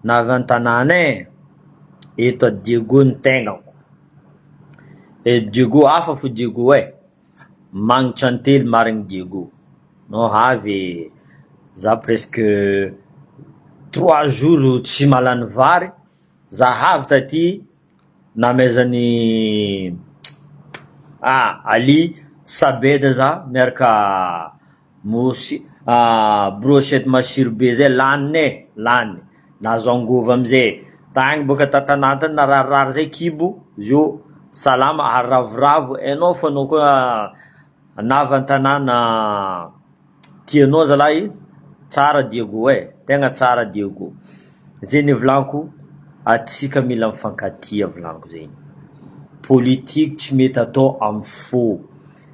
navantanane eto Diego ny tegnako. Diego hafa fo Diego magnitra antely marigny Diego. No avy za presque 3 jours tsy malany vary, za avy taty namezany Ali sabeda za miaraka mosy brochette masiro be zay lany nazo angovy amizay tagny boka tatanatany nararirary zay kibo zio salama aravoravo enao fa anao koa navantanana tianao zalahy tsara Diego tegna tsara Diego. Zay volanko atsika mila mifankatia volanko zay. Politique tsy mety atao amy fo.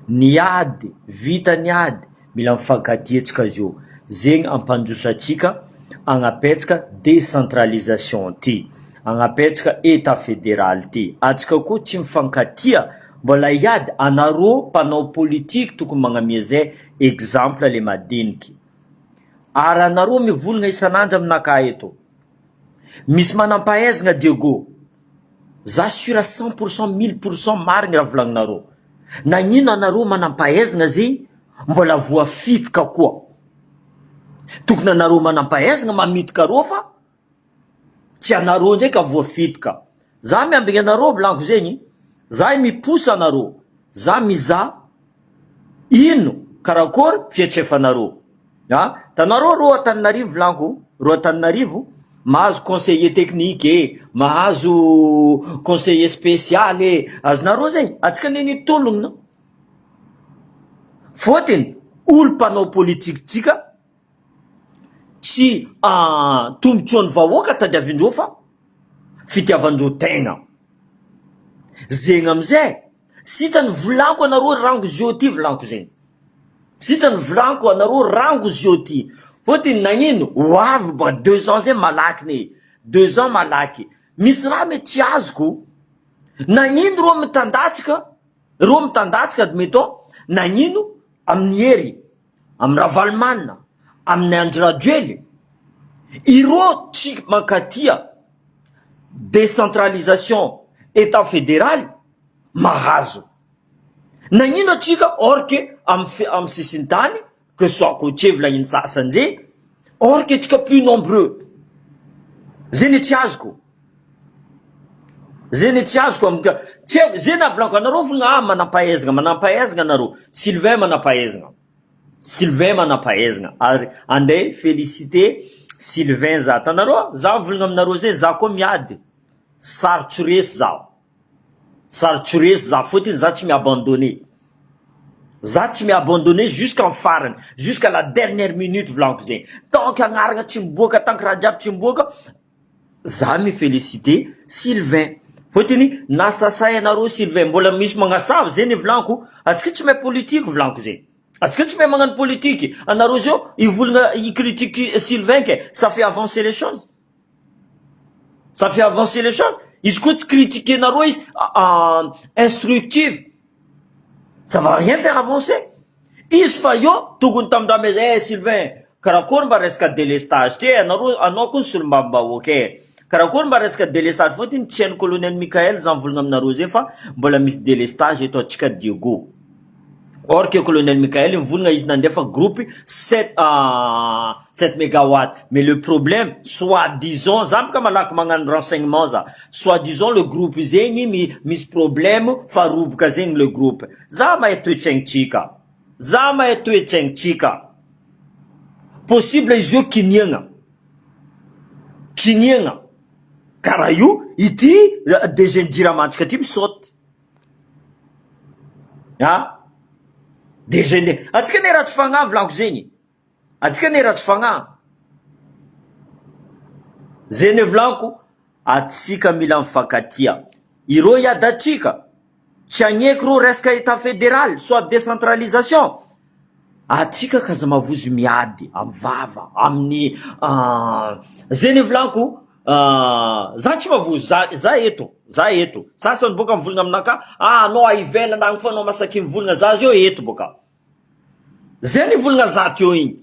Niady, vita niady, mila mifankatia tsika zio. Zegny ampandroso atsika agnapetraka décentralisation ty, agnapetraka état fédéral ty. Atsika koa tsy mifankatia mbola iady anaro mpanao politique tokony magnamia zay exemple le madiniky. Ary anaro mivolagna isanandro aminakahy eto. Misy manampahaizagna Diego. Za sûr à 100%, 1000% marigny raha volagninaro. Nagnino anaro manampahaizagna zegny mbola voafitika koa. Tokony anaro manampahaizagna mamitika ro fa tsy anaro ndraiky voafitika. Za miambigny anaro volanko zegny, za miposa anaro, za miza ino karakory fiatrefanaro. Tanaro ro Antananarivo volanko, ro Antananarivo mahazo conseiller technique mahazo conseiller spécial azonaro zegny atsika neny tologna. Fotiny olo mpanao politique tsika tsy tombotsoan'ny vahoaka tadiavindreo fa fitiavandreo tegna. Zegny amizay sitrany volanko anaro rango zio ty volanko zegny. Sitrany volanko anaro rango zio ty. Fotiny nagnino hoavy ba 2 ans zay malaky ne 2 ans malaky. Misy raha mety tsy azoko. Nagnino ro mitandatsika admettons nagnino amin'ny hery amin'ny Ravalomanina amin'ny Andrajoely iro tsy mankatia décentralisation état fédéral mahazo. Nagnino atsika or que amy sisiny tany que soit côtier volagniny sasany zay or que atsika plus nombreux. Zay tsy azoko. Zay tsy azoko amika zay na volanko anaro fogna manampahaizagna anaro. Sylvain manampahaizagna ary andeha féliciter Sylvain za. Tanaro za volagna aminaro zay za koa miady sarotso resy za fotiny za tsy mi-abandonner jusqu'en farany, jusqu'à la dernière minute volanko zay. Tant que agnaragna tsy miboaka, tant que raha jiaby tsy miboaka, za mi féliciter Sylvain. Fotiny nasasay anaro Sylvain mbola misy magnasavy zay volanko. Atsika tsy mahay politique volanko zay. Atsika tsy mahay magnano politique. Anaro zio ivolagna critique Sylvain ke ça fait avancer les choses. Izy koa tsy critiquer anaro izy instructive, ça va rien faire avancer. Izy fa yo tokony tamindramay Sylvain karakory mba resaka délestage ty anao koa solombambahoaka karakory mba resaka délestage. Fotiny tsy hain'ny colonel Michael za mivolagna aminaro zay fa mbola misy délestage eto atsika Diego. Or que colonel Michael mivolagna izy nandefa groupe 7 mégawatts. Mais le problème, soi-disant, za ka malaky magnano renseignement za, soi-disant le groupe zegny misy problème faroboka zegny le groupe. Za mahay toetsaigny tsika. Possible izy io kiniagna. Karaha io ity DG Ndjiramantsika ty misaoty. DG atsika ne raha tsy fagnahy volanko zegny. Zay volanko atsika mila mifankatia. Iro iady atsika tsy agneky ro resaka état fédéral soit décentralisation. Atsika kaza mavozy miady amy vava amin'ny zay volanko. Za tsy mavozy za eto. Sasany boka mivolagna aminaka anao aivelana agny fa anao masaky mivolagna za zio eto boka. Zay volagna za teo igny.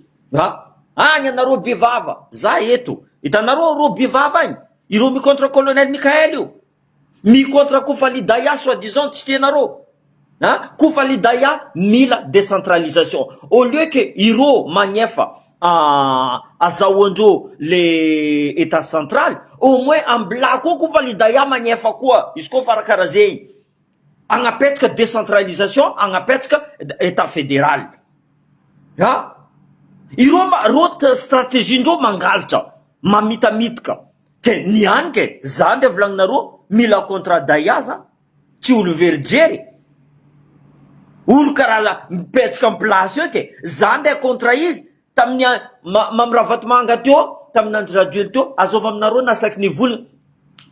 Agny anaro bevava za eto. hitanareo ro bevava agny iro mi-contre colonel Mikael io mi-contre Koufali Daya soi-disant tsy tianareo Koufali Daya mila décentralisation au lieu que iro magnefa azahoandreo le état central au moins ambla koa Koufali Daya magnefa koa izy koa farakara zegny agnapetraka décentralisation agnapetraka état fédéral iro stratégie ndreo mangalatra mamitamitaka ke niany ke za nde volagninareo mila contrat Daya za tsy olo verijery olo karaha mipetraka am place eo ke za nde contrat izy tamin'ny mamiravatomanga teo tamin'ny Andry Rajoely teo azova aminareo nasaky nivolagna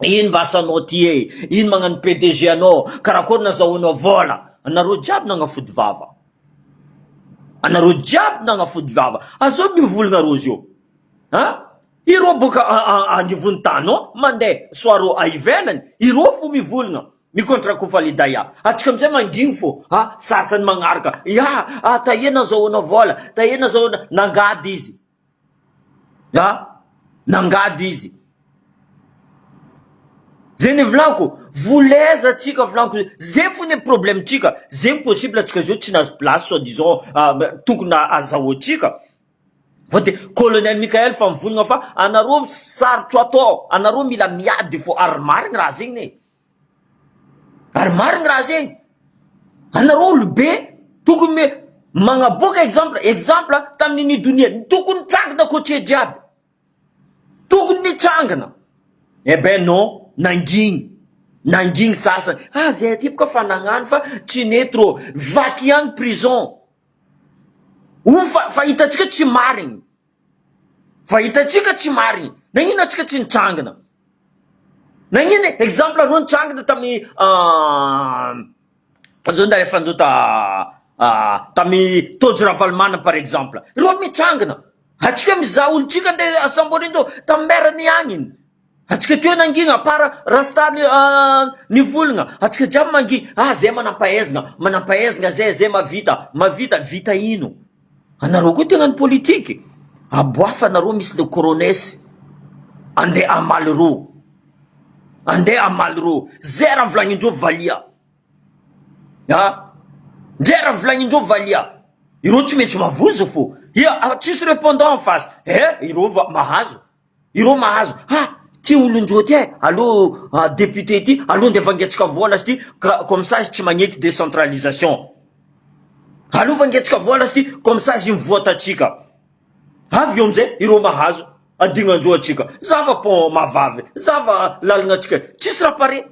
ino basanao ty ino magnano PDG anao karakory nazahoanao vola anareo jiaby nagnafody vava anareo jiaby nagnafody vava azao mivolagna ro zio iro boka anivony tano mandeha soaro aivelany iro fo mivolagna mi-contre Koufali Daya atsika amizay mangigny fo sasany magnaraka taie nazahoana vola taie nazahoana nangady izy nangady izy zay volako voleza atsika volako zay fo ne problème tsika zay possible atsika zao tsy nazo place soi disant tokony azahoantsika fa de colonel Mikael fa mivolagna fa anareo sarotro atao anareo mila miady fo ary marigny raha zegny ne ary marigny raha zegny anareo olobe tokony magnaboaka exemple tamin'ny nidonia tokony trangana koatria jiaby tokony nitrangana ben non nangigny sasany zay aty boka fa nagnano fa tsy netro vaky agny prison fa hitatsika tsy marigny fa hitatsika tsy marigny nagnino atsika tsy nitrangana nagnino exemple aro nitrangana tamin'ny zao nda efa ndota tamin'ny Tôjo Ravalomana par exemple ro mitrangana atsika mizaha olotsika nde asamborindreo tamin'ny merany agny atsika teo nangigna para rasta nivolagna atsika jiaby mangigny zay manampahaizana zay mavita ino anareo koa tegnany politiky aboafa anareo misy le corones andeha amaly ro zay raha volagnindreo valia zay raha volagnindreo valia iro tsy maintsy mavozo fo tsisy répondant en face iro mahazo ty olondreo ty aloha député ty aloha nde vangatsika vola ty comme ça tsy magnety décentralisation aloha vangatsika vola ty comme ça izy mivoata atsika avy eo amizay iro mahazo adignandreo atsika zava pont mavavy zava lalagna atsika tsisy raha pare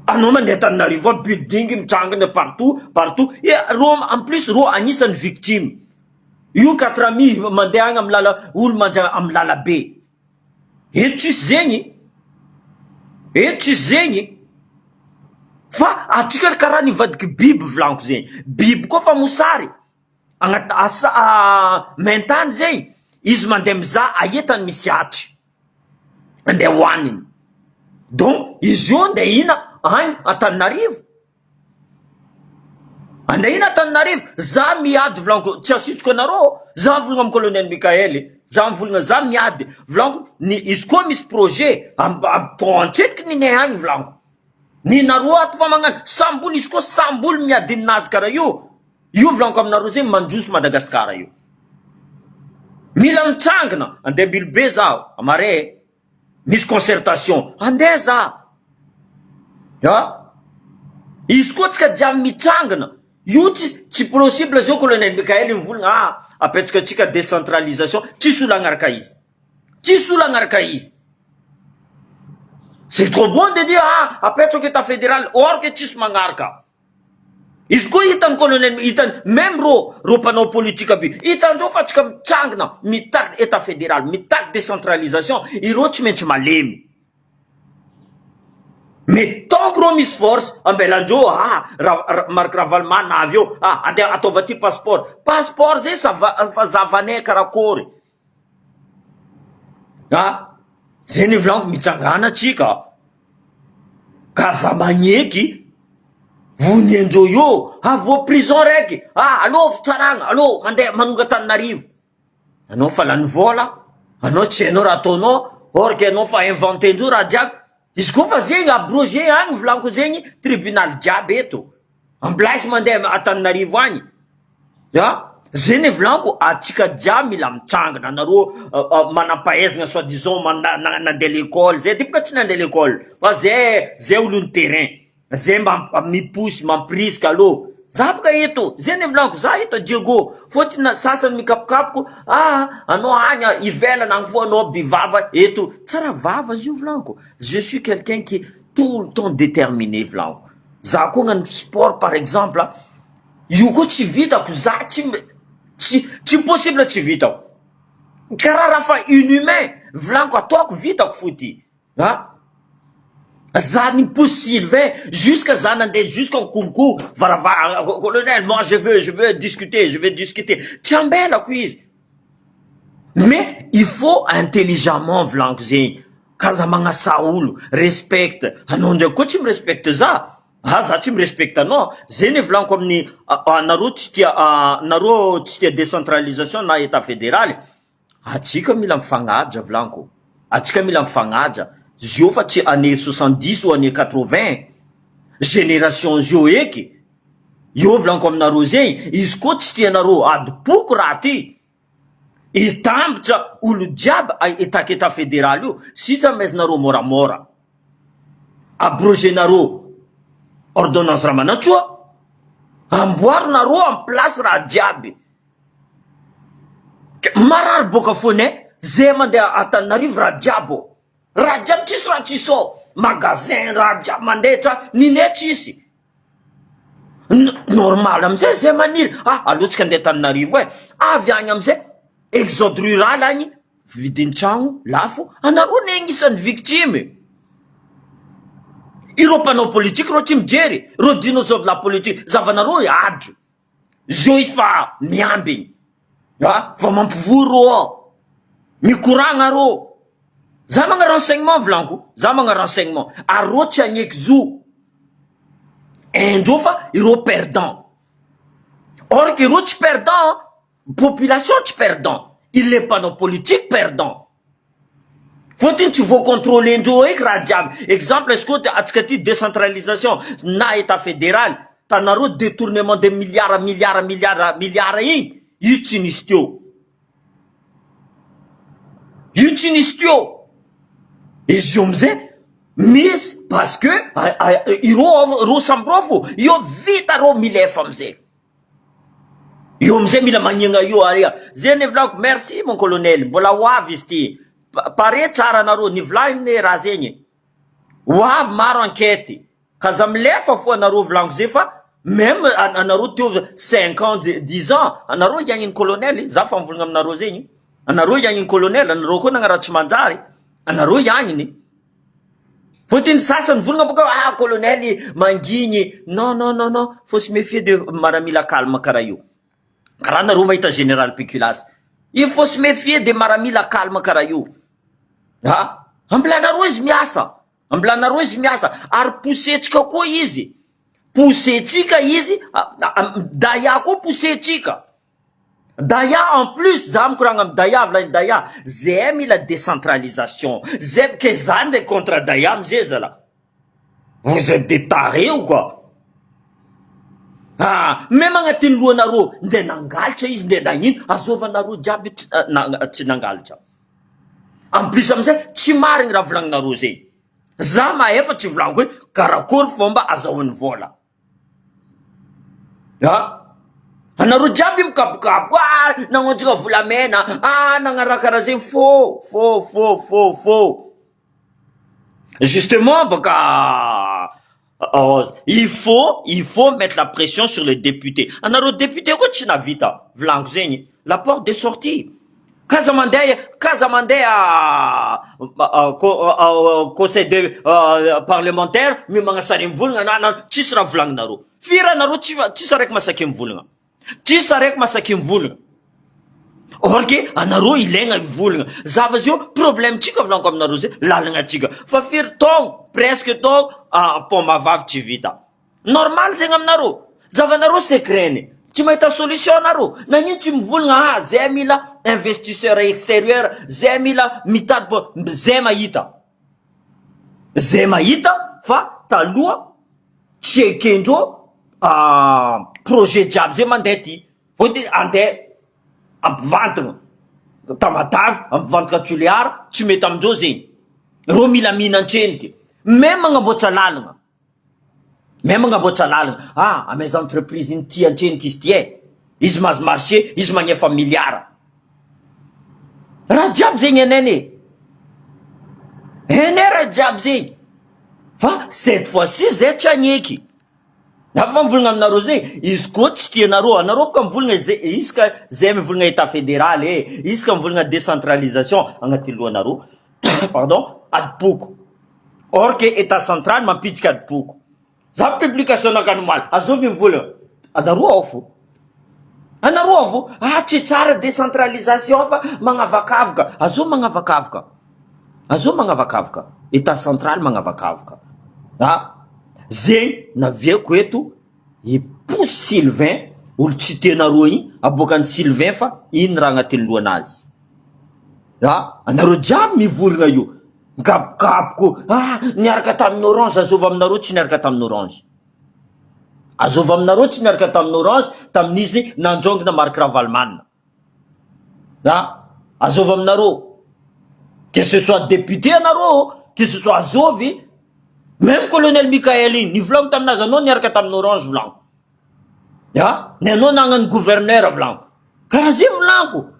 anao mandeha Antananarivo building mitrangana partout ro en plus ro anisany victime io 4 mandeha agny amy lala olo manja amy lala be tsisy zegny fa atsika karaha nivadiky biby volaniko zegny biby koa fa mosary agnaty maintany zegny izy mandeha mizaha aetany misy atry andeha hoaniny donc izy io nde ina agny Antananarivo za miady volaniko tsy asitriko anareo za volagna amy colonel Mikael za mivolagna za miady volaniko izy koa misy projet antretriky ninay agny volaniko ninareo ato fa magnano samboly izy koa samboly miady ninazy karaha io volaniko aminareo zegny mandroso Madagasikara io mila mitrangana andeha mbilo be zaho amare misy concertation andeha za izy koa tsika jiaby mitrangana io tsy possible zao colonel Mikael mivolagna apetraka atsika décentralisation tsisy olo agnaraka izy c'est trop bon de dire apetraka état fédéral or que tsisy magnaraka izy koa hitany colonel hitany même ro mpanao politika aby hitandreo fa tsika mitrangana mitaky état fédéral mitaky décentralisation iro tsy maintsy malemy mais tant que ro misy force ambelandreo Marc Ravalomana avy eo andeha ataova ty passeport zay fa zavanay karakory zay ny volaniko mitsangana atsika ka za magneky voniandreo io vo prison raiky alo fitsaragna alo mandeha manonga Antananarivo anao fa lany vola anao tsy hainao raha ataonao or que anao fa inventé njo raha jiaby izy koa fa zegny abroger agny volaniko zegny tribunal jiaby eto ambilasy mandeha Antananarivo agny zegny volaniko atsika jiaby mila mitsangana anareo manampahaizana soi disant nandeha l'école zay typika tsy nandeha l'école fa zay olony terrain zay miposy mampirisika aloha za boka eto zegny volaniko za eto Diego fôtiny sasany mikapokapoko anao agny ivelana agny fo anao bivava eto tsara vava izy io volaniko je suis quelqu'un qui est tout le temps déterminé volaniko za koa gnano sport par exemple io koa tsy vitako za tsy possible tsy vitako karaha raha fa inhumain volaniko ataoko vitako foty za niposy Sylvain jusqu'à za nandeha jusqu'à Nkomboko varavara colonel moi je veux discuter tsy ambelako izy mais il faut intelligemment volaniko zegny kaza magnasa olo respecte anao ndraiky koa tsy mirespecte za za tsy mirespecte anao zegny volaniko amin'ny nareo tsy tia décentralisation na état fédéral atsika mila mifagnaja volaniko atsika mila mifagnaja zio fa tsy année 70 ou année 80 génération zio eky io volaniko aminareo zegny izy koa tsy tianareo adipoko raha ty itambatra olo jiaby état fédéral io sitsa maizanareo moramora abrogenareo ordonnance ramanantsoa amboarinareo en place raha jiaby marary boka fone zay mandeha Antananarivo raha jiaby tsisy raha tsisy magasin raha jiaby mandetra nine tsisy normal amizay zay maniry alohatsika andeha Antananarivo avy agny amizay exode rural agny vidin-tragno lafo anareo ne agnisan'ny victime ireo mpanao politique reo tsy mijery reo dinosaure de la politique zavanareo adro zio izy fa miambigny fa mampivory reo mikoragna reo za magna renseignement volaniko za magna renseignement ary reo tsy agneky zo indreo fa ireo perdant or que ireo tsy perdant population tsy perdant il mpanao politique perdant fôtiny tsy vo contrôler ndreo eky raha jiaby exemple izy koa atsika ty décentralisation na état fédéral tanareo détournement de milliards igny io tsy nisy teo izy io amizay misy parce que ireo samby fo io vita reo milefa amizay io amizay mila magnegna io aria zay volaniko merci mon colonel mbola ho avy izy ty pare tsara anareo nivolagny raha zegny ho avy maro enquête kaza milefa fo anareo volaniko zay fa même anareo teo 5 ans 10 ans anareo iagniny colonel za fa mivolagna aminareo zegny anareo iagniny colonel anareo koa nagnaraha tsy manjary anareo iagniny fôtiny sasany volagna boka colonel mangigny non faut se méfier de maramila calme karaha io karaha nareo mahita général Péculasse il faut se méfier de maramila calme karaha io ambilanareo izy miasa ary posetsika koa izy daya koa posetsika daya en plus za mikoragna amy daya volagny daya zay mila décentralisation zay ke za nde contre daya amizay zala vous êtes des tarés ou quoi même agnatiny lohanareo nde nangalitra izy nde nagnino azovanareo jiaby tsy nangalitra en plus amizay tsy marigny raha volagninareo zay za maefa tsy volaniko hoe karakory fomba azahoany vola anareo jiaby mikapokapoko nagnontsika volamena nagnaraha karaha zegny faux justement baka il faut mettre la pression sur les députés anareo député koa tsy navita volaniko zegny la porte de sortie kaza mandeha conseil de parlementaire mi magnasary mivolagna tsisy raha volagninareo firy anareo tsisy araiky masaky mivolagna or que anareo ilaigna mivolagna zava zio problème tsika volaniko aminareo zay lalagna tsika fa firy taogno presque taogno pont mavavy tsy vita normal zegny aminareo zavanareo secret tsy mahita solution anareo. Nagnino tsy mivolagna zay mila investisseur extérieur, zay mila mitady, zay mahita fa taloha tsy ekendreo projet jiaby zay mandeha ty vody andeha ampivantana Tamatavy ampivantana Toliara tsy mety amindreo zegny. Reo mila mihinan-tseniky même magnamboatra lalagna, amy les entreprises iny ty an-tseniky izy ty izy mahazo marché, izy magnefa miliara. Raha jiaby zegny enene raha jiaby zegny. Fa cette fois-ci zay tsy agneky. Fa mivolagna aminareo zegny, izy koa tsy tianareo, anareo ka mivolagna isaka zay mivolagna état fédéral isaka mivolagna décentralisation agnaty lohanareo pardon, adipoko. Or que état central mampidika adipoko. Za publication nakanomaly azovy mivolagna anareo ao fo. Tsy tsara décentralisation fa magnavakavaka. Azô magnavakavaka. État central magnavakavaka. Zegny naviako eto pousse Sylvain, olo tsy tianareo igny, aboakany Sylvain fa ino raha agnatin'ny lohanazy. Anareo jiaby mivolagna io. Mikapokapoko, niaraka tamin'ny Orange, azova aminareo tsy niaraka tamin'ny Orange. Tamin'izy nanjongina Marc Ravalomanina. Azova aminareo. Que ce soit député anareo, que ce soit azovy, même colonel Michael igny, nivolagno taminazy anao niaraka tamin'ny Orange volagno. Ny anao nagnano gouverneur volagno. Karaha zay volagno.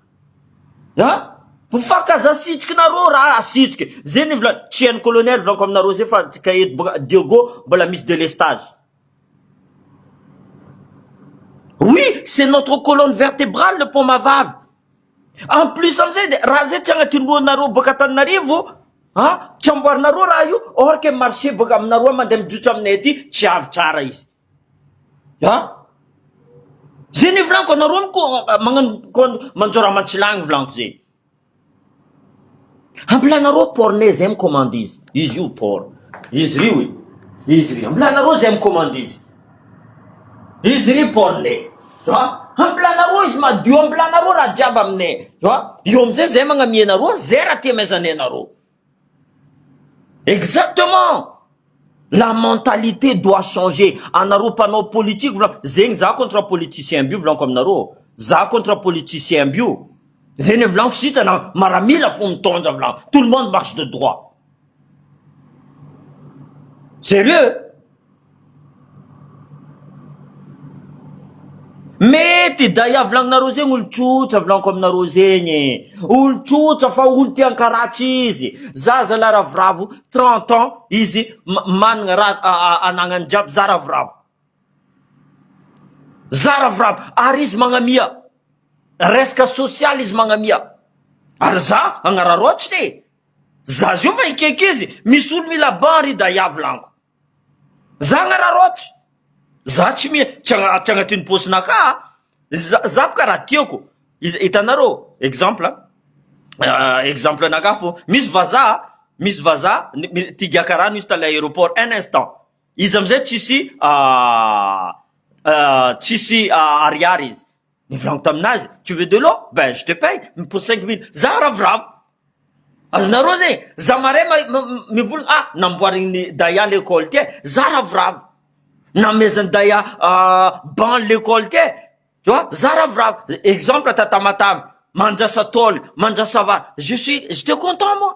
Mifakaza asitriky nareo raha asitriky. Zay ny volagno, tsy hain'ny colonel volagno aminareo zay fa ka eto Diego mbola misy délestage. Oui, c'est notre colonne vertébrale, le pont Mavave. En plus amizay raha zay tsy agnatin'ny lohanareo boka Antananarivo, tsy amboarinareo raha io, or que marché boka aminareo mandeha mijotso aminay aty tsy avy tsara izy. Zay ny volaniko, anareo magnano manjora mantsilagny volaniko zay. Ambilanareo portnay zay micommande izy. Izy io port. Izy ry. Ambilanareo zay micommande izy. Izy ry portnay. Ambilanareo izy madio, ambilanareo raha jiaby aminay. Io amizay zay magnamia anareo, zay raha tia maizanay anareo. Exactement. La mentalité doit changer. Anareo mpanao politique zegny za contre politicien bio volaniko aminareo. Za contre politicien bio. Zegny volaniko sitana maramila fo mitondra volaniko. Tout le monde marche de droit. Sérieux? Mety daya volagninareo zegny olo tsotra volaniko aminareo zegny. Olo tsotra fa olo tia ankaratsy izy. Zaza la ravoravo 30 ans izy managna raha anagnany jiaby za ravoravo. Ary izy magnamia resaka social izy magnamia. Ary za agnararotsy za zio fa ikeke izy misy olo mila ban daya volaniko. Za agnararotsy. Za tsy agnatin'ny posinaka. Za karaha tiako. Hitanareo exemple anaka fo. Misy vaza tigaka rano izy tala aéroport un instant. Izy amizay tsisy ariary izy. Nivolaniko taminazy, tu veux de l'eau? Ben je te paye pour 5 000. Za ravoravo. Azonareo zegny, za maray mivolagna namboariny daya l'école ty. Za ravoravo. Namezany daya ban l'école ty. Tu vois, za ravoravo. Exemple Tamatavy, mandrasa tôle, mandrasa vary. J'étais content moi.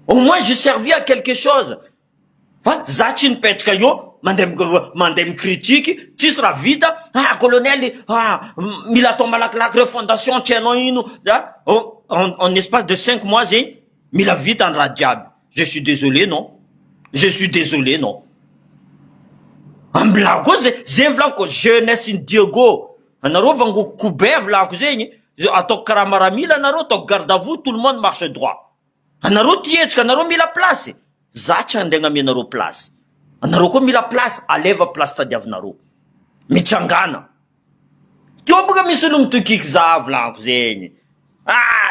Au moins j'ai servi à quelque chose. Fa za tsy nipetraka io mandeha mikritiky, tsisy raha vita. Colonel, mila atao malakilaky refondation tsy hainao ino. En espace de 5 mois zegny mila vita ny raha jiaby. Je suis désolé non. Ambilako koa zay volako jeunesse ny Diego. Anareo vangoko koube volako zegny. Ataoko karaha maramila anareo, ataoko garde à vous, tout le monde marche droit. Anareo tietsika, anareo mila place. Za tsy andeha agnamia anareo place. Anareo koa mila place, aleva place tadiavinareo. Mitsangana. Teo boka misy olo mitokiky za volako zegny.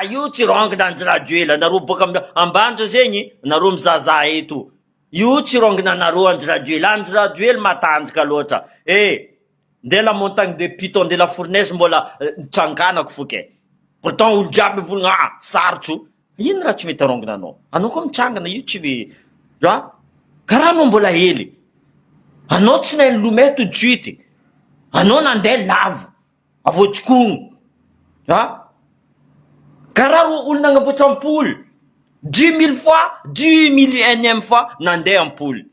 Io tsy rongina Anjirajoely, anareo boka ambanja zegny, anareo mizaza eto. Io tsy rongina anareo Anjirajoely. Anjirajoely matanjaka loatra. de la montagne de Piton de la fournaise mbola tsanganako foke. Pourtant olo jiaby volagna sarotro. Ino raha tsy mety arongona anao koa mitsangana io tsy karaha anao mbola hely. Anao tsy nahay nilomay tout de suite. Anao nandeha lavo avoatsikogno. Karaha olona agnamboatra ampoule 10 000 fois 10 000e fois nandeha ampoule.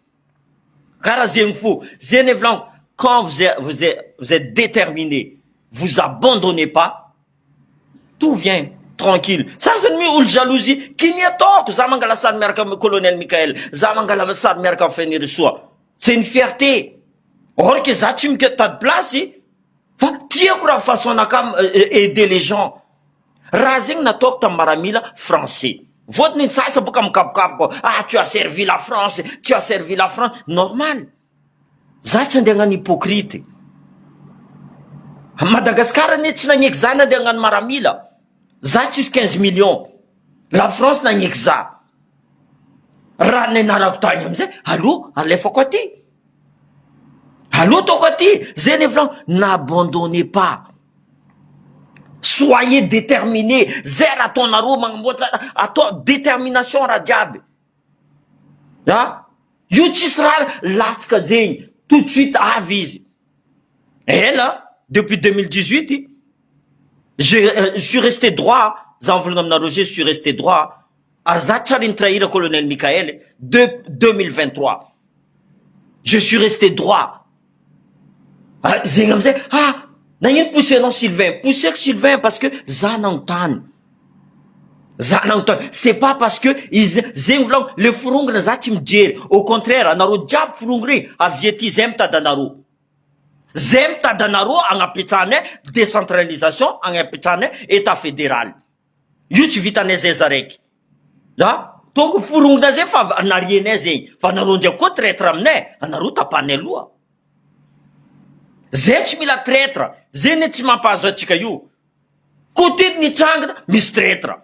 Karaha zegny fo. Zegny volagno, quand vous êtes déterminé, vous abandonnez pas, tout vient tranquille. Ça c'est mieux olo jalousie. Kini ataoko za mangala sary miaraka amin'ny colonel Michael, za mangala sary miaraka amin'ny Fenerosoa. C'est une fierté. Or que za tsy mitady place, fa tiako raha façon anakam aider les gens. Raha zegny nataoko tamin'ny maramila français. Votre sasa boka mikapokapoka. Ah, tu as servi la France, tu as servi la France. Normal. Za tsy andeha hagnano hypocrite. Madagascar ne tsy nagneky za nandeha hagnano maramila. Za tsisy 15 millions. La France nagneky za. Raha nenarako tany amizay, allô, alefako aty. Allô, toko aty. Zay volagno, n'abandonnez pas. Soyez déterminés. Zay raha ataonareo magnamboatra atao détermination raha jiaby. Io tsisy raha latsaka zegny. Tout de suite avy izy. Et là, depuis 2018, je suis resté droit. Je suis resté droit. Arzacharin trahir le colonel Michael de 2023. Je suis resté droit. N'ayez poussé non Sylvain. Poussé que Sylvain parce que Zanantan. C'est pas parce que le furung na zatim dire. Au contraire, anaro diab furungri avieti zemta danaro. Zemta danaro en apitane décentralisation en apitane état fédéral. Yuti vitane zezarek. Donc furung na ze fa nariene ze. Fa naro ndia ko traître amne, anaro tapane loi. Zech mila traître, zene tsy mampazo atsika io. Côté ni tsangana misy traître.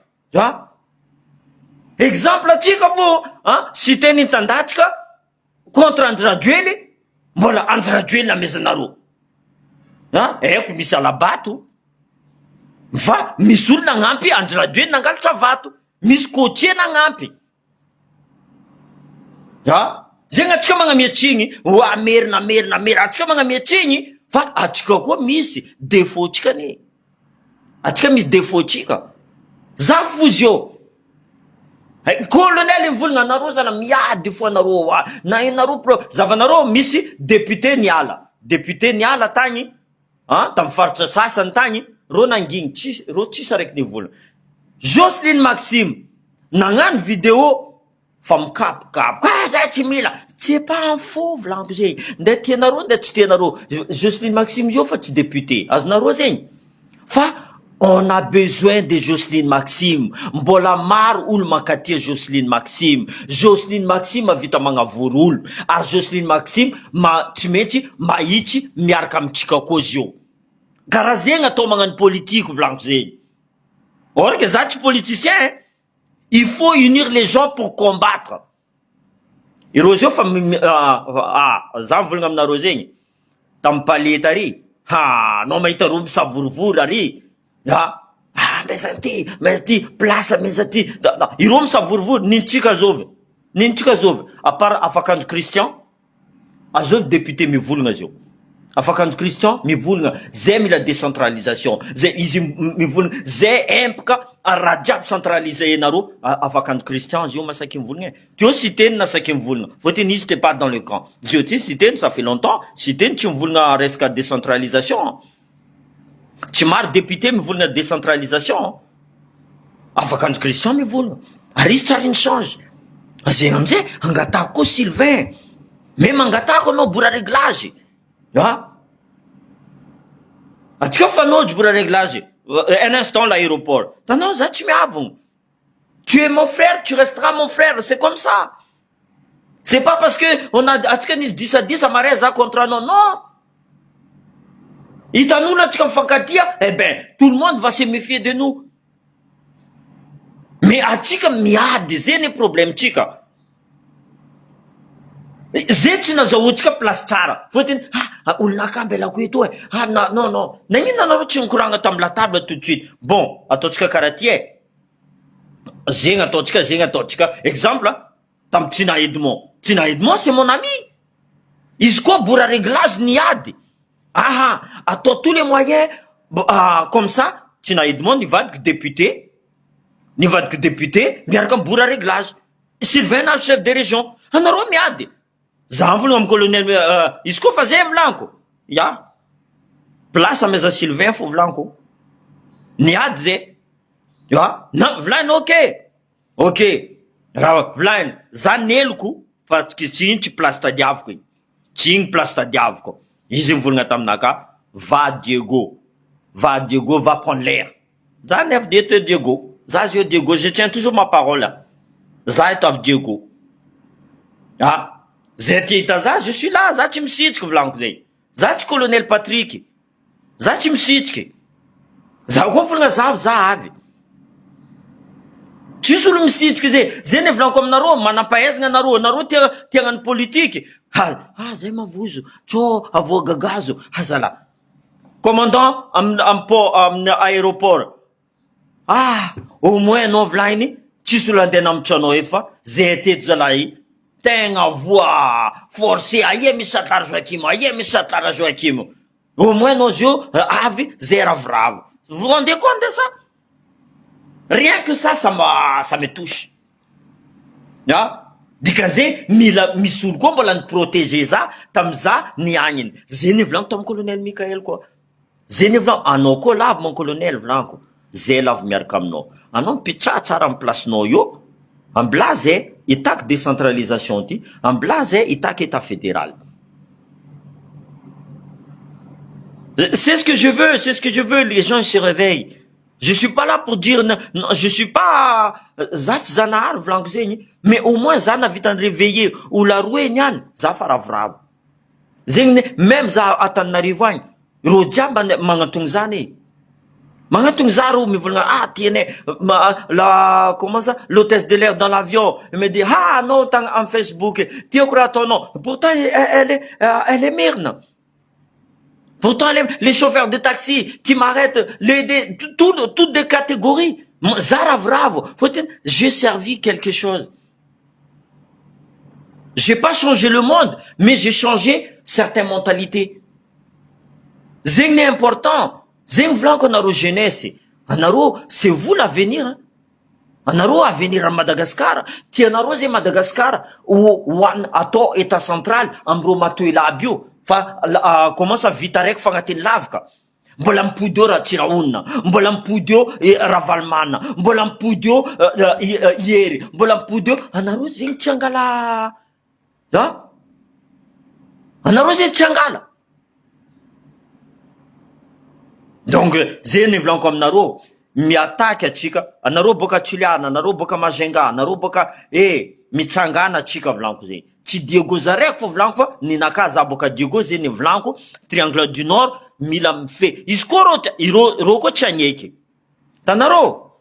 Exemple atsika vo, si teny tandatsika contre Andraduely, mbola Andraduely namezanaro. Eko misy alabato. Fa misy olona nagnampy Andraduely nangalatra vato. Misy côtier nagnampy. Zegny atsika magnamiatrigny, amerina, atsika magnamiatrigny, fa atsika koa misy défaut tsika ne. Atsika misy défaut tsika. Za fuzio. Colonel volagna anaro zana miady fo anaro na inaro pro zavanaro misy député niala. Député niala tagny, tam faritra sasany tagny, ro nangigny ro tsisy araiky nivolagna. Jocelyne Maxime nagnano vidéo fa mikapokapoka. Tsy mila. C'est pas un faux vlanko zegny. Nde tianaro nde tsy tianaro. Jocelyne Maxime io fa tsy député. Azonaro zegny. Fa on a besoin de Jocelyne Maxime. Mbola maro olo mankatia Jocelyne Maxime. Jocelyne Maxime vita magnavory olo. Ary Jocelyne Maxime tsy maintsy mahitsy miaraka amitsika koa zio. Karaha zegny atao magnano politique vlanko zegny. Or que ça, tu politicien, il faut unir les gens pour combattre. Et Rosio, zan volagna aminareo zegny. Tam paleta ry. Non mahita ro misavorovoro ary. Mezanty, place mezanty. Iro misavorovoro, nintsika zovy. À part Afakanjo Christian, azovy député mivolagna zio. Afakanjo Christian mivolagna zay mila décentralisation. Zay izy mivolagna zay empaka raha jiaby centralisé enaro. Afakanjo Christian zio masaky mivolagna. Tio citeny na saky mivolagna. Fotiny izy t'es pas dans le camp. Zio ty citeny ça fait longtemps. Citeny tsy mivolagna resaka décentralisation. Tsy maro député mivolagna décentralisation. Afakanjo Christian mivolagna. Ary izy tsara ny change. Zegny amizay angatako koa Sylvain. Même angatako anao bora réglage. Atsika fanoj pour réglage. Un instant l'aéroport. Non, ça tu m'avons. Tu es mon frère, tu resteras mon frère. C'est comme ça. C'est pas parce que on a atsika 10 à 10 à mareza contre non. Itanou là tu fankatia, eh ben tout le monde va se méfier de nous. Mais atsika miad zéné problème tika. zay tsy nazahoantsika place tsara fotiny olona akambelako eto non nagnino anareo tsy nikoragna tamin'ny latable tout de suite. Bon ataontsika karaha ty zegny ataontsika exemple tamin'ny Tina Edmond c'est mon ami, izy koa bora réglage niady atao tous les moyens comme ça. Tina Edmond nivadiky député miaraka bora réglage. Sylvain chef de région, anareo miady za volagna amin'ny colonel izy koa fa zay volaniko place ameza Sylvain fo volaniko niady zay na volany ok raha volany za neloko fa tsy iny tsy place tadiaviko iny, tsy iny place tadiaviko. Izy mivolagna taminaka va Diego va prendre l'air. Za nef de Diego, za Diego, je tiens toujours ma parole. Za eto avy Diego zay ty hita za je suis là, za tsy misitriky volaniko zay, za tsy colonel Patrick, za tsy misitriky, za koa volagna za avy tsisy olo misitriky zay ne volaniko aminareo, manampahaizagna anareo tia hagnano politiky zay mavozo tsô avoagagazo zala commandant amin'ny aéroport au moins anao volagny tsisy olo andeha namitry anao eto fa zay teto zalahy tegna voa forcé aia misy satlara Joakim au moins anao zio avy zay ravoravo. Vous vous rendez compte de ça? Rien que ça me touche. Dikan'izay mila misy olo koa mbola niprotéger za tamiza niagniny. Zay ny volaniko tamin'ny colonel Mikael koa, zay ny volaniko anao koa lavy mon colonel volaniko zay lavy miaraka aminao, anao mipitsah tsara amin'ny placenao io, ambila zay itaky décentralisation ty, ambila zay itaky état fédéral. C'est ce que je veux, les gens se réveillent. Je suis pas là pour dire non, je suis pas za tsy zanahary volaniko zegny, mais au moins za navita ny réveiller olo aroe niany za fa ravoravo zegny même za Antananarivo agny ro jiamba magnatony zany magnatony za ro mivolagna tiene la comment ça l'hôtesse de l'air dans l'avion me dit non en Facebook tiako raha ataonao, pourtant elle est myrne. Pourtant, les chauffeurs de taxi qui m'arrêtent, toutes des catégories. Zara bravo. J'ai servi quelque chose. J'ai pas changé le monde, mais j'ai changé certaines mentalités. Zeng est important. Zeng vlan qu'on a jeunesse. Anaro, c'est vous l'avenir. Hein? Anaro avenir à Madagascar. Ti anaro c'est Madagascar ou ato état central ambro mato ila bio. Fa comment ça vita rek fagnatiny lavaka mbola mipody eo Ratsiraonina, mbola mipody eo Ravalmana, mbola mipody eo Yery, mbola mipody eo anareo zegny tsy angala anareo zegny tsy angala. Donc zay ny volaniko aminareo, miataky atsika anareo boka Tsuliana, anareo boka Mazenga, anareo boka mitsangana atsika volaniko zay. Tsy Diego zareko fo volaniko fa ninaka za boka Diego zay ny volaniko triangle du nord mila mife izy koa ro koa tsy agneky tanareo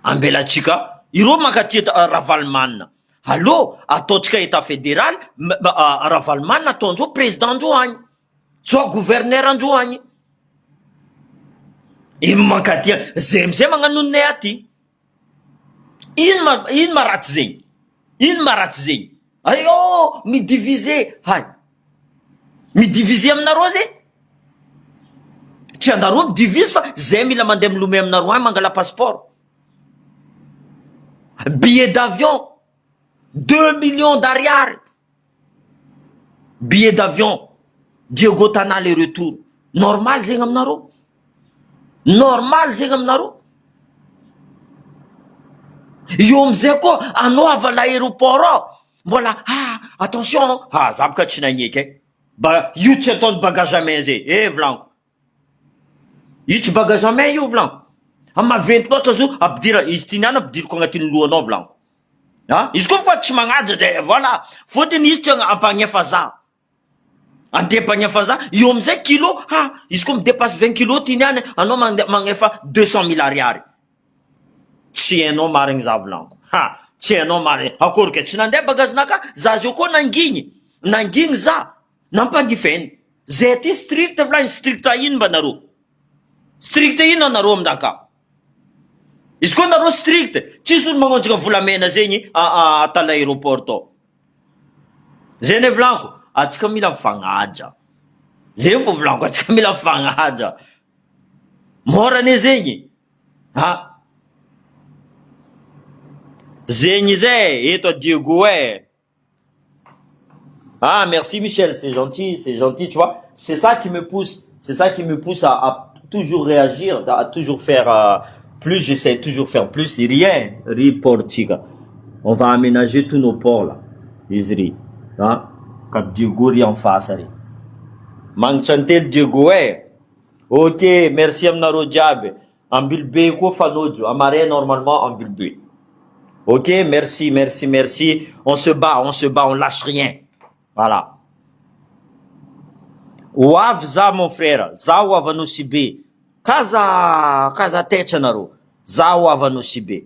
ambela atsika iro makaty Ravalmana allo ataotsika état fédéral Ravalmana ataondreo président andreo agny soit gouverneur andreo agny ino makaty zay amizay magnanonay aty ino maratsy zegny ayo midiviser midiviser aminareo zay tsy andareo midivise fa zay mila mandeha milomay aminareo agny mangala passeport billet d'avion 2 millions d'ariary billet d'avion Diego Tana le retour normal zegny aminareo io amizay koa anao avy l'aéroport mbola attention za boka tsy nagneky io tsy ataony bagage à main zay volaniko io tsy bagage à main io volaniko amaventy loatra zo abidira izy ty niany abidiriko agnatin'ny lohanao volaniko izy koa fa tsy magnaja de voilà fotiny izy ty ampagnefa za antepagnefa za io amizay kilo izy koa midepasse 20 kilo ty niany anao magnefa 200 000 ariary tsy hainao marigny za volaniko tsy hainao marina akory ke tsy nandeha bagagenaka za zio koa nangigny za nampandifeny zay ty strict volany strict ino mba nareo strict ino anareo aminaka izy koa nareo strict tsisy olo magnonjika volamena zegny atala aéroport tao zay ne volaniko atsika mila mifagnaja zay fo volaniko atsika mila mifagnaja morane zegny zegny zay eto Diego merci Michel, c'est gentil, tu vois. C'est ça qui me pousse à toujours réagir, à toujours faire plus, j'essaie toujours faire plus, rien, Portugal. On va aménager tous nos ports là. Isri. Cap Diego en face. Manchantel Diego ok, merci Amnaro Diabe. Ambilbe ko fanojo, amare normalement ambilbe. Ok, merci. On se bat, on lâche rien. Voilà. Wav za mon frère, za wavano sibe. Kaza techanaro. Za wavano sibe.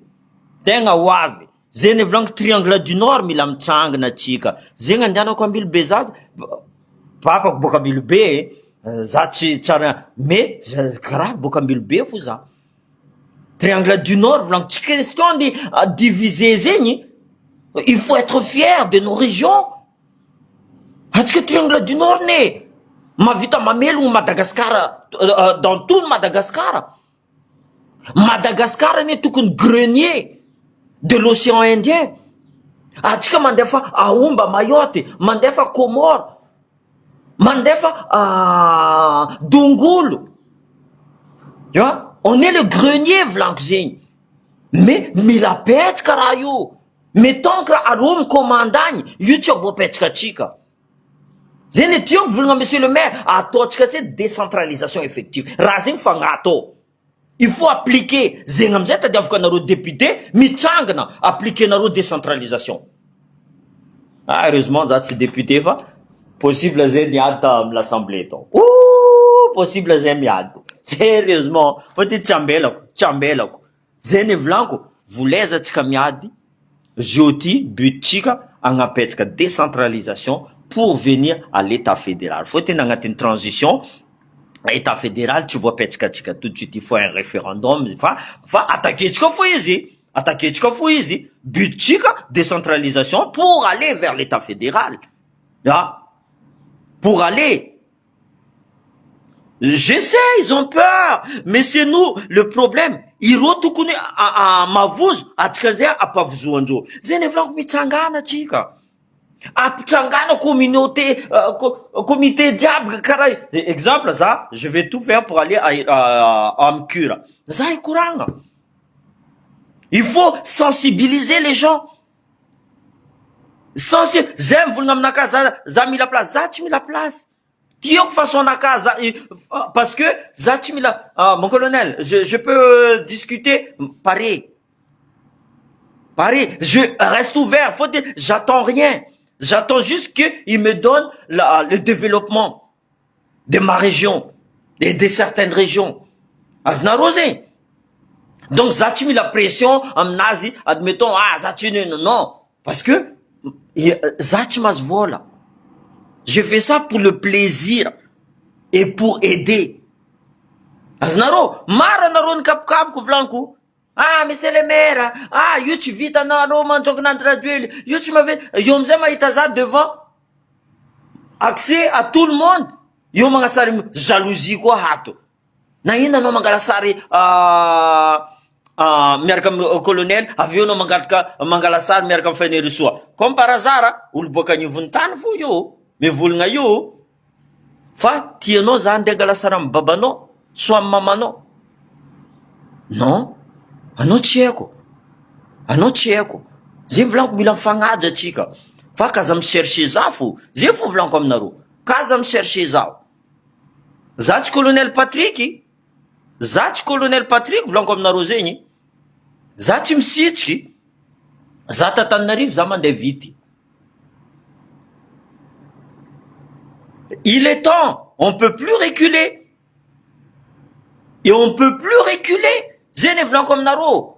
Tenga wave. Zene vlank triangle du nord mila mitsangana tsika. Zegny andianako ambily be za. Papa boka ambily be. Za tsy tsara mais karaha boka ambily be fo za. Triangle du nord vlank tsy question de diviser zegny. Il faut être fier de nos régions. Parce que triangle du nord ne mavita mamelo Madagascar dans tout Madagascar. Madagascar ne tokony grenier de l'océan Indien. Atsika mandefa Aomba, Mayotte, mandefa Comore, mandefa Dongolo. Tu vois? On est le grenier Vlankzing. Mais mila petska raha io. Mettons que Arom commandant, YouTube petska tsika. Zene tiok volagna monsieur le maire ataotsika tsy décentralisation effective raha zegny fagnato il faut appliquer zegny amizay tadiavaka anareo député mitsangana appliquer nareo décentralisation heureusement za tsy député fa possible zay miady amy l'assemblée tao possible zay miady sérieusement fa ty tsambelako zany volaniko volezatsika miady jeudi butsika agnapetraka décentralisation pour venir à l'état fédéral. Faut être dans une transition. État fédéral, tu vois, tout de suite, il faut un référendum. Faut attaquer but, décentralisation pour aller vers l'état fédéral. Là, pour aller. Je sais, ils ont peur, mais c'est nous, le problème. Iro tukuni à mavuz, à tkanzia, à pavuzouanjo. Zenevlank mitsangana, chika. Apitsangana comité diable karaha exemple ça je vais tout faire pour aller à Mkura ça ikuranga il faut sensibiliser les gens zem volna aminaka za mila place za tsy mila place tioko façon naka za parce que za tsy mila mon colonel je peux discuter pareil je reste ouvert j'attends rien. J'attends juste qu'il me donne le développement de ma région et de certaines régions. Aznarosé. Donc, ça tu mis la pression en nazi, admettons, ça tu non. Parce que, ça tu m'as voilà. Je fais ça pour le plaisir et pour aider. Aznaro, mara naron kap kuvlanku. Monsieur le maire, yo tu vis dans un manjok nantraduel, yo tu m'avais, yo m'zema itaza devant, accès à tout le monde, yo mangasari jalousie quoi hato. Na ina no mangalasari, miarkam colonel, avio no mangalasari miarkam fenerisua. Comme par hasard, ulboka nyuvuntan fu yo, me vulnga yo, fa tieno zande galasaram babano, soit mamano. Non? Anao tsy haiko zay volaniko mila mifagnaja atsika fa kaza michercher za fo zay fo volaniko aminareo kaza michercher zao za tsy colonel Patrick volaniko aminareo zegny za tsy misitriky za Tatananarivo za mandeha vity il est temps on peut plus reculer et on peut plus reculer. Zene volanko aminareo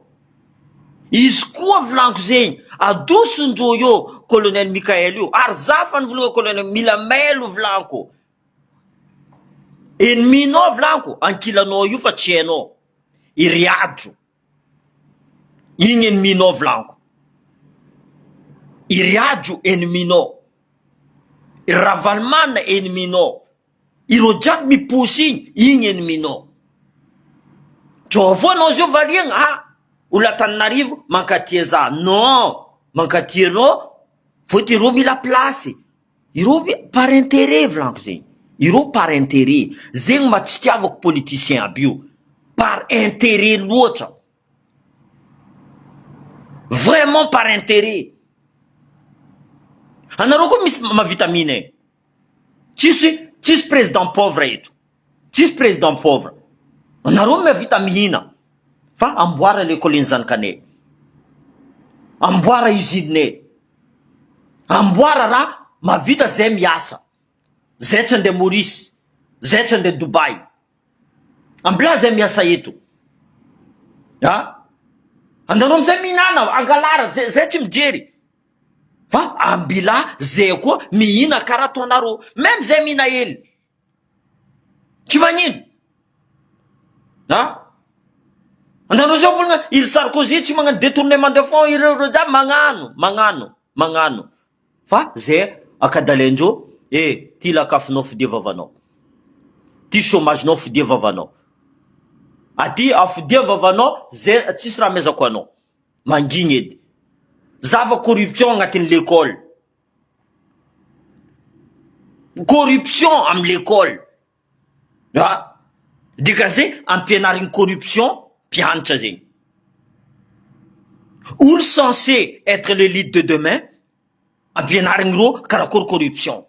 izy koa volaniko zegny adosondreo io colonel Mikael io ary za fa nivolagna colonel mila mailo volaniko enneminao volaniko ankilanao io fa tsy hainao iriadro igny enneminao volaniko iriadro enneminao iravalmanina enneminao ireo jiaby miposy igny enneminao jovanao zio variagna Olatananarivo mankatia za non mankatia anao voty ireo mila place ireo par intérêt volaniko zegny ireo par intérêt zegny mahatsitiavako politicien aby io par intérêt loatra vraiment par intérêt anareo koa misy mavita mine tsisy président pauvre eto tsisy président pauvre anareo mavita mihina fa amboara l'école zanakanay amboara usine amboara raha mavita zay miasa zay tsy andeha Maurice zay tsy andeha Dubai ambila zay miasa eto andareo amizay mihinana angalara zay tsy mijery fa ambila zay koa mihina karaha toanareo même zay mihina hely tsy magnino andareo zao volagna il Sarkozy tsy magnano détournement de fonds ireo jiaby magnano fa zay akadalendreo ty lakafinao fidiavavanao ty chômagenao fidiavavanao aty afidiavavanao zay tsisy raha mezako anao mangigny edy zava corruption agnatin'ny l'école corruption amy l'école dikazay ampianarigny corruption mpianatra zegny olo censé être l'élite de demain ampianarigny ro karakory corruption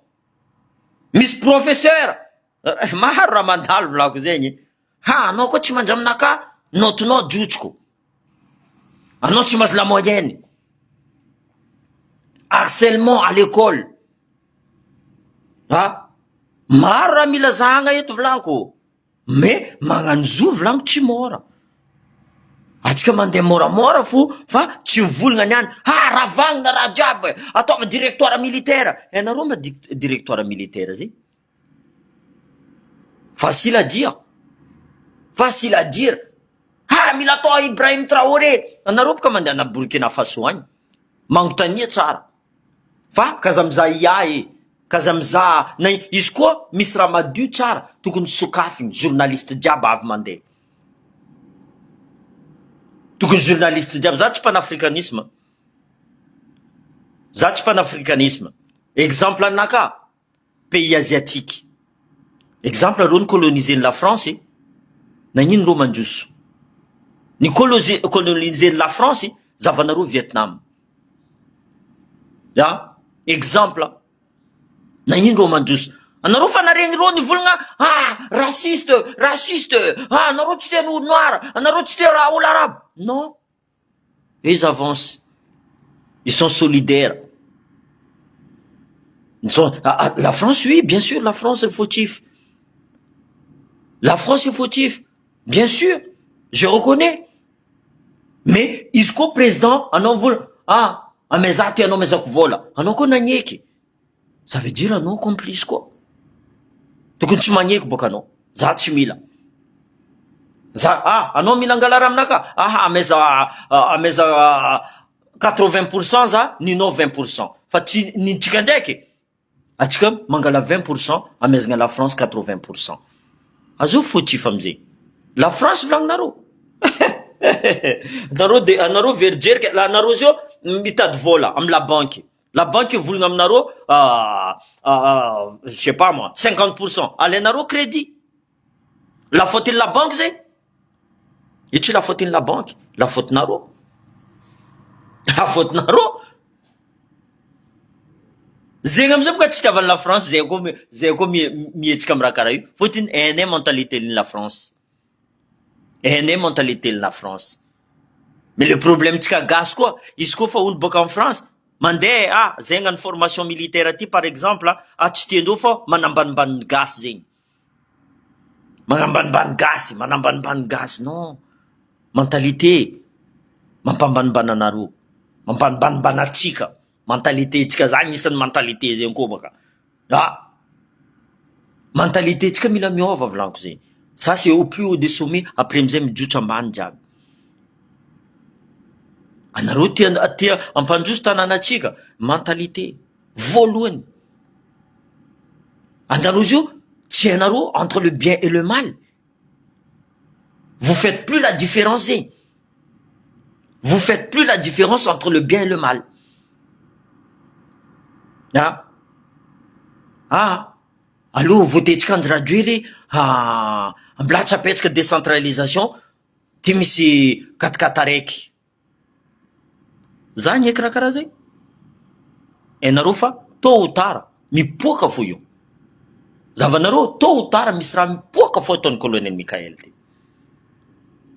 misy professeur maro raha mandalo volako zegny anao koa tsy mandry aminaka notenao drotroko anao tsy mahazo la moyenne harcèlement à l'école maro raha mila zahagna eto volaniko mais magnano zo volaniko tsy mora atsika mandeha moramora fa tsy mivolagna niany ravagnina raha jiaby ataova directoire militaire anareo ma directoire militaire zay facile à dire mila atao Ibrahim Traoré anareo boka mandeha na Burkina Faso agny manontania tsara fa kaza mizaha IA kaza mizaha na izy koa misy raha madio tsara tokony sokafiny journaliste jiaby avy mandeha tokony journaliste jiaby za tsy panafricanisme exemple anaka pays asiatique exemple reo ny coloniser la France nagnino reo mandroso ny coloniser la France zavanareo Vietnam exemple nagnino reo mandroso anareo fa naregny reo nivolagna raciste anareo tsy tia olo noir anareo tsy tia olo arabe non ils avancent ils sont solidaires la France oui bien sûr la France est fautif bien sûr je reconnais mais izy koa président anao vola ameza ty anao mezako vola anao koa nagneky ça veut dire anao complice koa tokony tsy magneky boka anao za tsy mila anao mila angalara aminaka ameza 80% za ninao 20% fa tsy nintsika ndraiky atsika mangala 20% amezagna la France 80% azo fautif amizay la France volagninareo anareo verijerika la anareo zio mitady vola amy la banque volagna aminareo je sais pas moi 50% alenareo crédit la faute la banque zay ity la faute la banque la faute nareo zegny amizay boka tsy tiavan'ny la France zay koa mietsika amy raha karaha io fotiny hainay mentalité ny la France mais le problème tsika gasy koa izy koa fa olo boka amy France mandeha zay gnany formation militaire aty par exemple tsy tiandreo fa manambanimbany gasy zegny manambanimbany gasy non mentalité mampambanibany anareo, mampambanibany atsika, mentalité tsika zany isan'ny mentalité zegny koa baka. Mentalité tsika mila miova volaniko zegny. Ça c'est au plus haut des sommets, après amizay mijotso ambany jiaby. Anareo tia ampandroso tanànatsika, mentalité voalohany. Anareo io tsy hainareo entre le bien et le mal. Vous faites plus la différence. Vous faites plus la différence entre le bien et le mal. Allô, votentsika anjy radio mbola tsy apetsaka décentralisation, ty misy katikata raiky. Zany eky raha karaha zay. Hainareo fa tôt ou tard mipoaka fo io. Zavanareo tôt ou tard misy raha mipoaka fo ataon'ny colonel Mikael ty.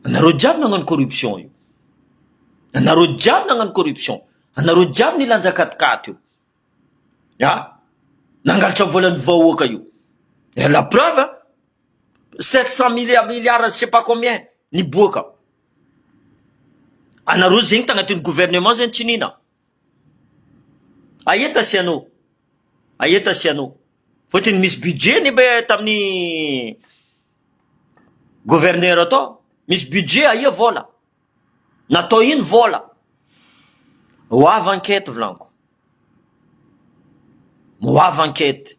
Anareo jiaby nagnano corruption io. Anareo jiaby nagnano corruption. Anareo jiaby nilanja katikaty io. Nangalatra volan'ny vahoaka io. Et la preuve, 700 milliards, je sais pas combien, ni boaka. Anareo zegny tagnatin'ny gouvernement zegny tsy nina. Aia tasianao? Aia tasianao? Fotony misy budget ni be tamin'ny gouverneur atao. Misy budget aia vola. Natao ino vola? Ho avy enquête volaniko. Ho avy enquête.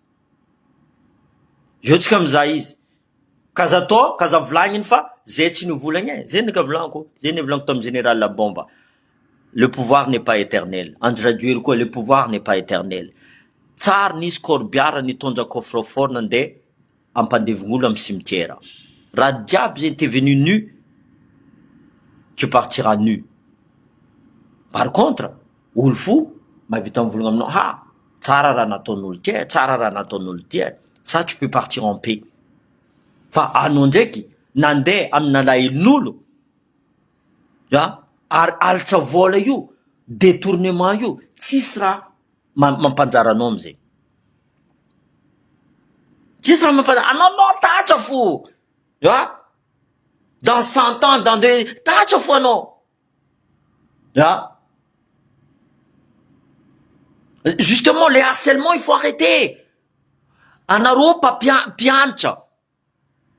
Io tsika mizaha izy. Kaza atao, kaza volagniny fa zay tsy nivolagny. Zay nika volaniko. Zay nivolaniko tamin'ny général Labomba. Le pouvoir n'est pas éternel. Andry radio quoi, le pouvoir n'est pas éternel. Tsara nisy corbiara nitondra coffre-fort nandeha ampandevon'olo amin'ny cimetière. Raha diable zay t'es venu nu, tu partiras nu. Par contre, olo fou, mavita mivolagna aminao, tsara raha nataon'olo ty, tsara raha nataon'olo ty. Ça tu peux partir en paix. Fa anao ndraiky nandeha amin'ny alahin'olo, alitra vola io, détournement io, tsisy raha mampanjara anao amizay. Tsisy raha mampanjara anao tatra fo. Dans 100 ans, dans 2 tatra fo anao. Justement, les harcèlements, il faut arrêter. Anareo pa pianatra.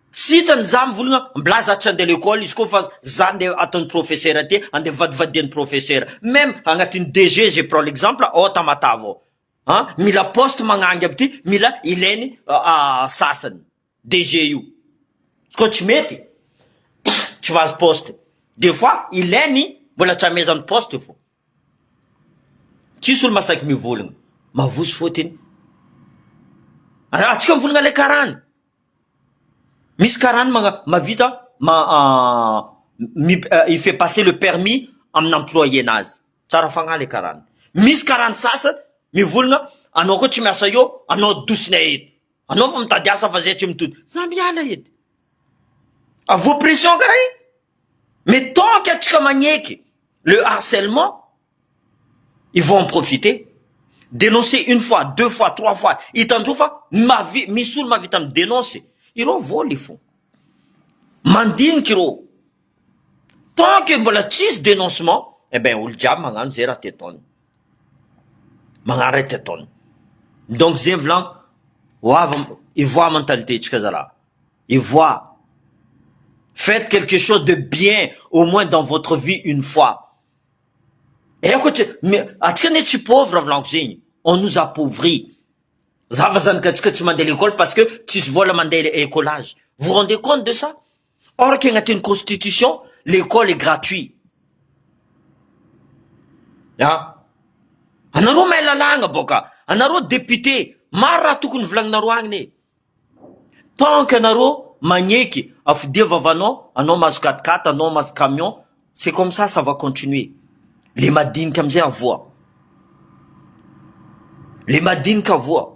Sitrany za mivolagna mbola za tsy andeha l'école izy koa fa za andeha ataon'ny professeur aty, andeha vadivadian'ny professeur. Même agnatin'ny DG, je prends l'exemple, Tamatavo. Mila poste magnangy aby ty, mila ilainy sasany. DG io. Koa tsy mety, tsy mahazo poste. Des fois, ilainy mbola tsy amezany poste fo. Tsisy olo masaky mivolagna. Mavoso fotiny. Atsika mivolagna le karany. Misy karany mavita il fait passer le permis amin'ny employé nazy. Tsara fagnahy le karany. Misy karany sasa mivolagna anao koa tsy miasa io, anao dosina edy. Anao fa mitady asa fa zay tsy mitody. Za miala edy. Vos pression karaha iny. Mais tant qu'atsika magneky le harcèlement, ils vont en profiter. Dénoncer une fois, 2 fois, 3 fois. Itandrofa misy olo mavita mi dénoncer. Ireo vola fo. Mandiniky ireo. Tant que mbola tsisy dénoncement, olo jiaby magnano zay raha tetaony. Magnano raha tetaony. Donc zay volaniko, ivoa mentalité tsika zala. Ivoa. Faites quelque chose de bien, au moins dans votre vie une fois. Et écoute, atsika ne tsy pauvre volaniko zegny. On nous appauvrit. Zava zanaka atsika tsy mandeha l'école parce que tsisy vola mandeha écolage. Vous vous rendez compte de ça? Or qu'agnatin'ny constitution, l'école est gratuit. Anareo mahay lalàgna boka. Anareo député, maro raha tokony volagninareo agny. Tant qu'anareo magneky afidia vavanao, anao mahazo 4x4, anao mahazo camion, c'est comme ça va continuer. Les madinika amizay avoa. Les madinika avoa.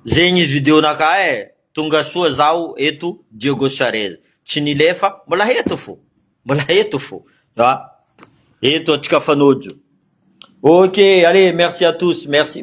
Zegny izy vidéo naka tonga soa zao eto Diego Suarez. Tsy nilefa, mbola eto fo. Mbola eto fo. Eto atsika fanojo. Ok, allez, merci à tous. Merci.